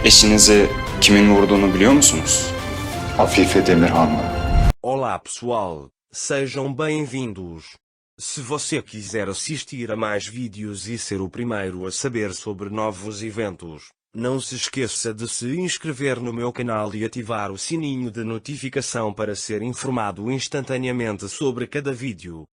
Eşinizi kimin vurduğunu biliyor musunuz? Afife Demirhanlı. Olá pessoal, sejam bem-vindos. Se você quiser assistir a mais vídeos e ser o primeiro a saber sobre novos eventos, não se esqueça de se inscrever no meu canal e ativar o sininho de notificação para ser informado instantaneamente sobre cada vídeo.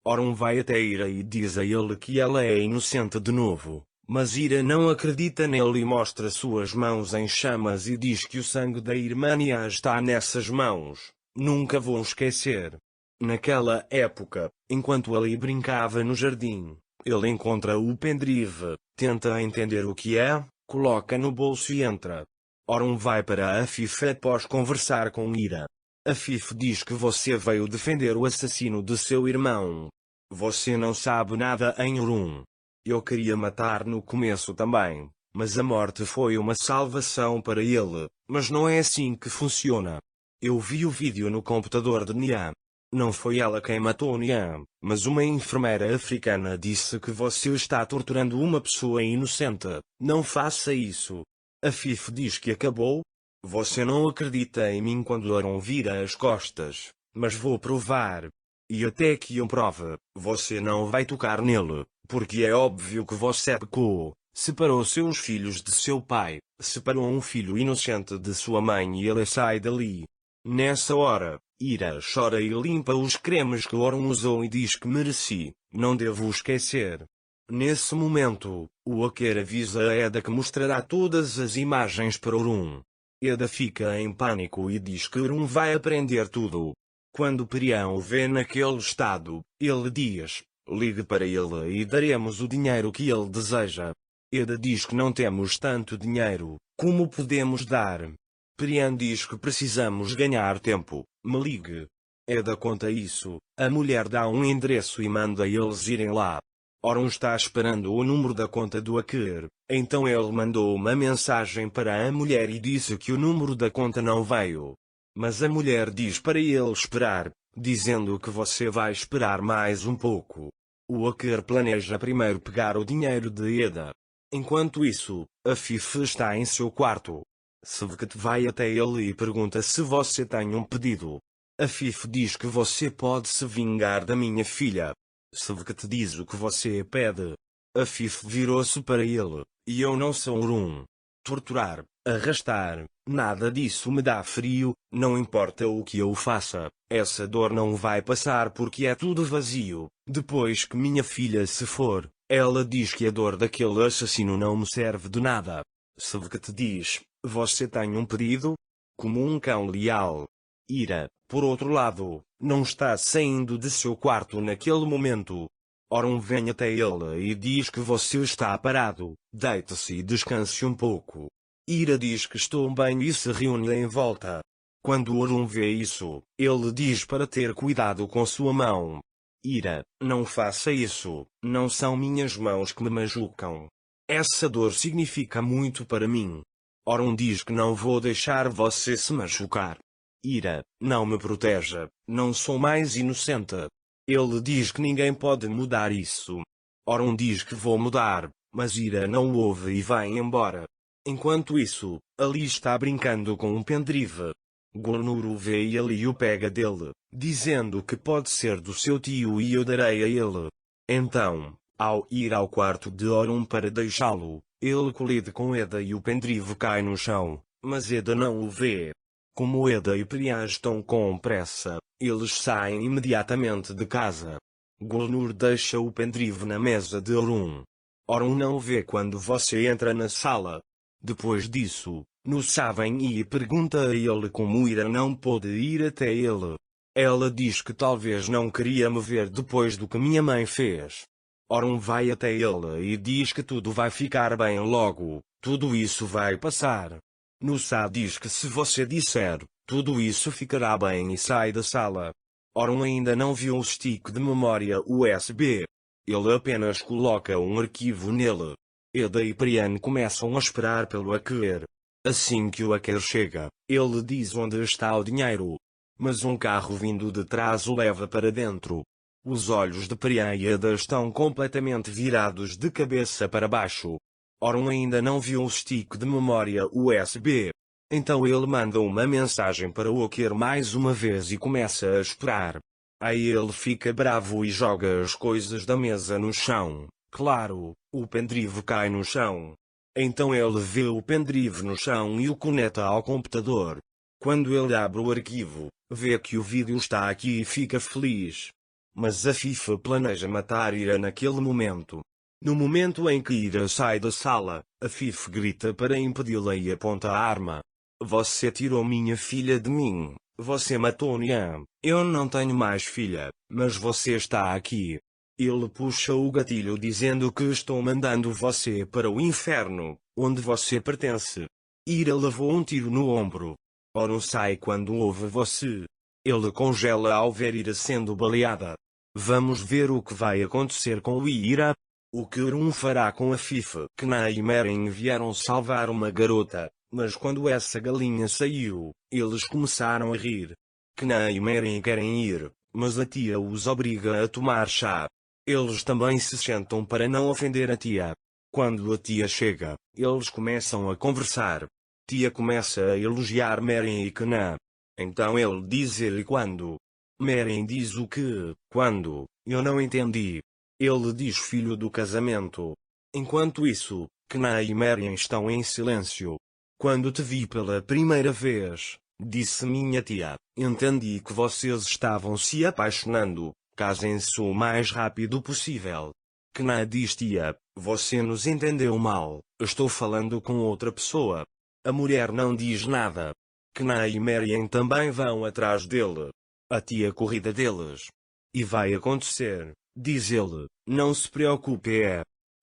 Orun vai até Ira e diz a ele que ela é inocente de novo, mas Ira não acredita nele e mostra suas mãos em chamas e diz que o sangue da irmã Nia está nessas mãos. Nunca vou esquecer. Naquela época, enquanto ali brincava no jardim, ele encontra o pendrive, tenta entender o que é, coloca no bolso e entra. Orun vai para Afif após conversar com Ira. Afif diz que você veio defender o assassino de seu irmão. Você não sabe nada em Orun. Eu queria matar no começo também, mas a morte foi uma salvação para ele, mas não é assim que funciona. Eu vi o vídeo no computador de Nia. Não foi ela quem matou Nia, mas uma enfermeira africana disse que você está torturando uma pessoa inocente. Não faça isso. Afif diz que acabou. Você não acredita em mim quando Orun vira as costas, mas vou provar. E até que eu prove, você não vai tocar nele, porque é óbvio que você pecou. Separou seus filhos de seu pai, separou um filho inocente de sua mãe e ele sai dali. Nessa hora, Ira chora e limpa os cremes que Orun usou e diz que mereci, não devo esquecer. Nesse momento, o Hacker avisa a Eda que mostrará todas as imagens para Orun. Eda fica em pânico e diz que Orun vai aprender tudo. Quando Perian o vê naquele estado, ele diz, ligue para ele e daremos o dinheiro que ele deseja. Eda diz que não temos tanto dinheiro, como podemos dar? Perian diz que precisamos ganhar tempo, me ligue. Eda conta isso, a mulher dá um endereço e manda eles irem lá. Orun está esperando o número da conta do Hacker, então ele mandou uma mensagem para a mulher e disse que o número da conta não veio. Mas a mulher diz para ele esperar, dizendo que você vai esperar mais um pouco. O Hacker planeja primeiro pegar o dinheiro de Eda. Enquanto isso, Afif está em seu quarto. Sevket vai até ele e pergunta se você tem um pedido. Afif diz que você pode se vingar da minha filha. Sevket diz o que você pede. Afif virou-se para ele, e eu não sou Orun. Torturar, arrastar, nada disso me dá frio, não importa o que eu faça, essa dor não vai passar porque é tudo vazio. Depois que minha filha se for, ela diz que a dor daquele assassino não me serve de nada. Sevket diz, você tem um pedido? Como um cão leal. Ira, por outro lado, não está saindo de seu quarto naquele momento. Orun vem até ele e diz que você está parado, deite-se e descanse um pouco. Ira diz que estou bem e se reúne em volta. Quando Orun vê isso, ele diz para ter cuidado com sua mão. Ira, não faça isso, não são minhas mãos que me machucam. Essa dor significa muito para mim. Orun diz que não vou deixar você se machucar. Ira, não me proteja, não sou mais inocente. Ele diz que ninguém pode mudar isso. Orun diz que vou mudar, mas Ira não ouve e vai embora. Enquanto isso, Ali está brincando com um pendrive. Gulnur o vê e Ali o pega dele, dizendo que pode ser do seu tio e eu darei a ele. Então, ao ir ao quarto de Orun para deixá-lo, ele colide com Eda e o pendrive cai no chão, mas Eda não o vê. Como Eda e Perian estão com pressa, eles saem imediatamente de casa. Gulnur deixa o pendrive na mesa de Orun. Orun não o vê quando você entra na sala. Depois disso, no Saven e pergunta a ele como Ira não pôde ir até ele. Ela diz que talvez não queria me ver depois do que minha mãe fez. Orun vai até ele e diz que tudo vai ficar bem logo, tudo isso vai passar. Nusa diz que se você disser, tudo isso ficará bem e sai da sala. Orun ainda não viu o stick de memória USB. Ele apenas coloca um arquivo nele. Eda e Perian começam a esperar pelo Hacker. Assim que o Hacker chega, ele diz onde está o dinheiro. Mas um carro vindo de trás o leva para dentro. Os olhos de Perian e Eda estão completamente virados de cabeça para baixo. Orun ainda não viu o stick de memória USB. Então ele manda uma mensagem para o Walker mais uma vez e começa a esperar. Aí ele fica bravo e joga as coisas da mesa no chão. Claro, o pendrive cai no chão. Então ele vê o pendrive no chão e o conecta ao computador. Quando ele abre o arquivo, vê que o vídeo está aqui e fica feliz. Mas a FIFA planeja matar Ira naquele momento. No momento em que Ira sai da sala, a FIFA grita para impedi-la e aponta a arma. Você tirou minha filha de mim. Você matou Nian. Eu não tenho mais filha, mas você está aqui. Ele puxa o gatilho dizendo que estou mandando você para o inferno, onde você pertence. Ira levou um tiro no ombro. Orun sai quando ouve você. Ele congela ao ver Ira sendo baleada. Vamos ver o que vai acontecer com o Ira. O que Orun fará com a FIFA? Kna e Meren vieram salvar uma garota, mas quando essa galinha saiu, eles começaram a rir. Kna e Meren querem ir, mas a tia os obriga a tomar chá. Eles também se sentam para não ofender a tia. Quando a tia chega, eles começam a conversar. Tia começa a elogiar Meren e Kna. Então ele diz quando. Meren diz o que, quando, eu não entendi. Ele diz filho do casamento. Enquanto isso, Kna e Meren estão em silêncio. Quando te vi pela primeira vez, disse minha tia, entendi que vocês estavam se apaixonando, casem-se o mais rápido possível. Kna diz tia, você nos entendeu mal, estou falando com outra pessoa. A mulher não diz nada. Kna e Meren também vão atrás dele. A tia corrida deles. E vai acontecer. Diz ele, não se preocupe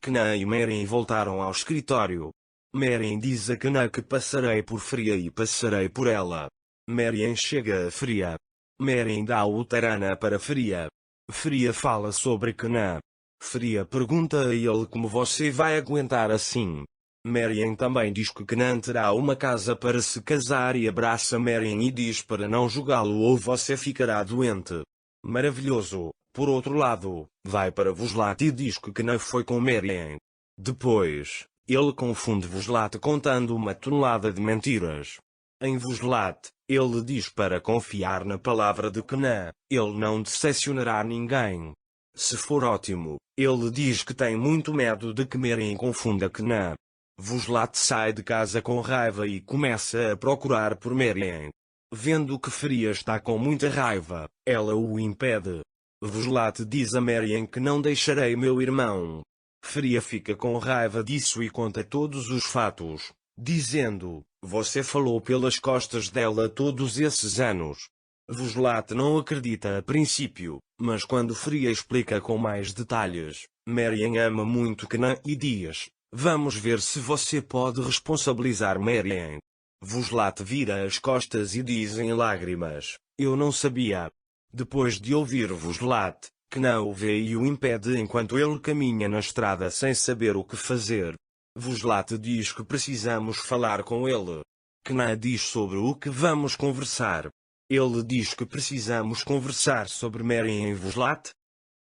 Kna e Meren voltaram ao escritório. Meren diz a Kna que passarei por Fria e passarei por ela. Meren chega a Fria. Meren dá o Tarana para Fria. Fria fala sobre Kna. Fria pergunta a ele como você vai aguentar assim. Meren também diz que Kna terá uma casa para se casar e abraça Meren e diz para não jogá-lo ou você ficará doente. Maravilhoso. Por outro lado, vai para Voslat e diz que Kna foi com Meren. Depois, ele confunde Voslat contando uma tonelada de mentiras. Em Voslat, ele diz para confiar na palavra de Kna, ele não decepcionará ninguém. Se for ótimo, ele diz que tem muito medo de que Meren confunda Kna. Voslat sai de casa com raiva e começa a procurar por Meren. Vendo que Fria está com muita raiva, ela o impede. Voslat diz a Meren que não deixarei meu irmão. Fria fica com raiva disso e conta todos os fatos, dizendo, você falou pelas costas dela todos esses anos. Voslat não acredita a princípio, mas quando Fria explica com mais detalhes, Meren ama muito Kna e diz, vamos ver se você pode responsabilizar Meren. Voslat vira as costas e diz em lágrimas, eu não sabia. Depois de ouvir Voslat, Kna o vê e o impede enquanto ele caminha na estrada sem saber o que fazer. Voslat diz que precisamos falar com ele. Kna diz sobre o que vamos conversar. Ele diz que precisamos conversar sobre Meren e Voslat.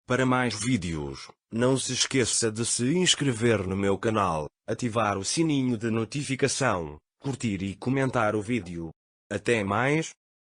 Para mais vídeos, não se esqueça de se inscrever no meu canal, ativar o sininho de notificação, curtir e comentar o vídeo. Até mais.